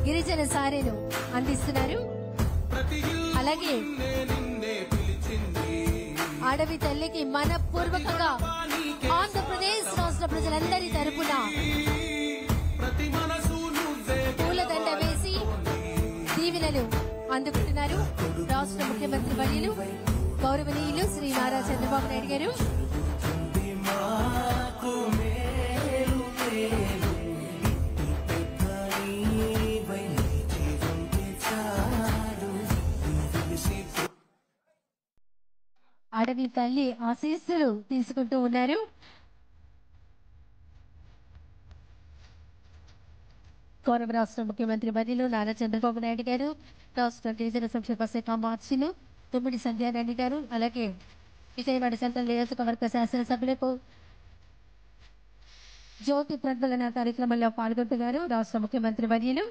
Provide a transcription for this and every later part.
గిరిజన సారెను అందిస్తున్నారు. అలాగే అడవి తల్లికి మనపూర్వకంగా ఆంధ్రప్రదేశ్ రాష్ట్ర ప్రజలందరి తరపున పూలదండ వేసి దీవెనలు అందుకుంటున్నారు రాష్ట్ర ముఖ్యమంత్రి వర్యులు గౌరవనీయులు శ్రీ నారా చంద్రబాబు నాయుడు గారు. అడవి తల్లి ఆశీస్సులు తీసుకుంటూ ఉన్నారు. గౌరవ రాష్ట్ర ముఖ్యమంత్రి వర్యులు నారా చంద్రబాబు నాయుడు గారు, రాష్ట్ర గిరిజన సంక్షేమ శాఖ మార్చిలు తుమ్మిడి సంధ్యారెడ్డి గారు, అలాగే విజయవాడ సెంట్రల్ నియోజకవర్గ శాసనసభ్యులకు జ్యోతి ప్రజ్వలన కార్యక్రమంలో పాల్గొంటున్నారు రాష్ట్ర ముఖ్యమంత్రి వర్యులు.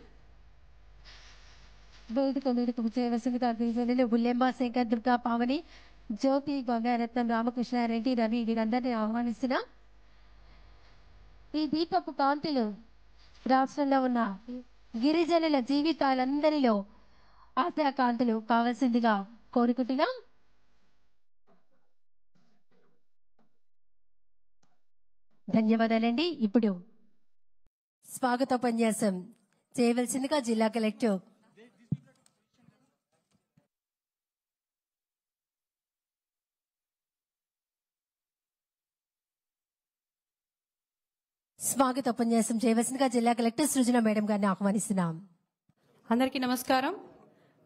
వేదిక విజయవసంత గిరిజనులు బుల్లెమ్మ శంకర్ దుర్గా పావని జ్యోతి గంగారత్నం రామకృష్ణారెడ్డి రవి వీరందరినీ ఆహ్వానిస్తున్నా. ఈ దీపపు కాంతులు రాష్ట్రంలో ఉన్న గిరిజనుల జీవితాలందరిలో ఆశాకాంతులు కావాల్సిందిగా కోరుకుంటున్నాం. ధన్యవాదాలండి. ఇప్పుడు స్వాగతోపన్యాసం చేయవలసిందిగా జిల్లా కలెక్టర్ సృజన మేడం గారిని ఆహ్వానిస్తున్నాం. అందరికీ నమస్కారం.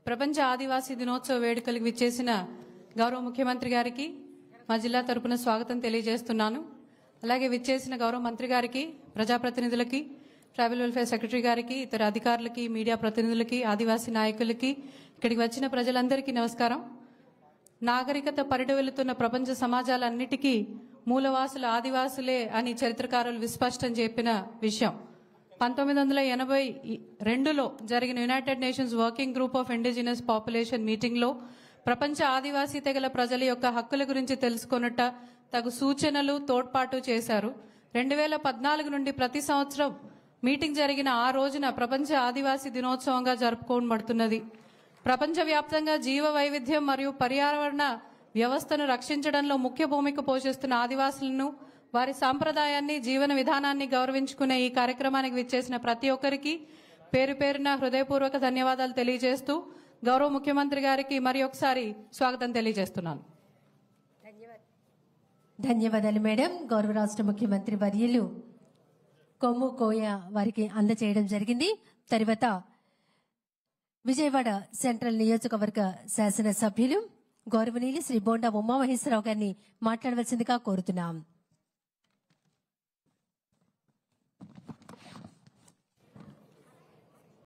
ప్రపంచ ఆదివాసీ దినోత్సవ వేడుకలకు విచ్చేసిన గౌరవ ముఖ్యమంత్రి గారికి మా జిల్లా తరపున స్వాగతం తెలియజేస్తున్నాను. అలాగే విచ్చేసిన గౌరవ మంత్రి గారికి, ప్రజాప్రతినిధులకి, ట్రైబల్ వెల్ఫేర్ సెక్రటరీ గారికి, ఇతర అధికారులకి, మీడియా ప్రతినిధులకి, ఆదివాసీ నాయకులకి, ఇక్కడికి వచ్చిన ప్రజలందరికీ నమస్కారం. నాగరికత పరిడవెలుతున్న ప్రపంచ సమాజాలన్నిటికీ మూలవాసులు ఆదివాసులే అని చరిత్రకారులు విస్పష్టం చెప్పిన విషయం. 1982లో జరిగిన United nations working group of indigenous population మీటింగ్లో ప్రపంచ ఆదివాసీ తెగల ప్రజల యొక్క హక్కుల గురించి తెలుసుకొనుట తగు సూచనలు తోడ్పాటు చేశారు. 2014 నుండి ప్రతి సంవత్సరం మీటింగ్ జరిగిన ఆ రోజున ప్రపంచ ఆదివాసీ దినోత్సవంగా జరుపుకోబడుతున్నది. ప్రపంచవ్యాప్తంగా జీవ వైవిధ్యం మరియు పర్యావరణ వ్యవస్థను రక్షించడంలో ముఖ్య భూమిక పోషిస్తున్న ఆదివాసులను, వారి సాంప్రదాయాన్ని, జీవన విధానాన్ని గౌరవించుకునే ఈ కార్యక్రమానికి విచ్చేసిన ప్రతి ఒక్కరికి పేరు పేరున హృదయపూర్వక ధన్యవాదాలు తెలియజేస్తూ గౌరవ ముఖ్యమంత్రి గారికి మరి ఒకసారి స్వాగతం తెలియజేస్తున్నాను. ధన్యవాదాలు మేడం. గౌరవ రాష్ట్ర ముఖ్యమంత్రి వర్యులు కొమ్ము కోయ వారికి అందజేయడం జరిగింది. తర్వాత విజయవాడ సెంట్రల్ నియోజకవర్గ శాసనసభ్యులు గౌరవనీయులు శ్రీ బోండా ఉమామహేశ్వరరావు గారిని మాట్లాడవలసిందిగా కోరుతున్నాం.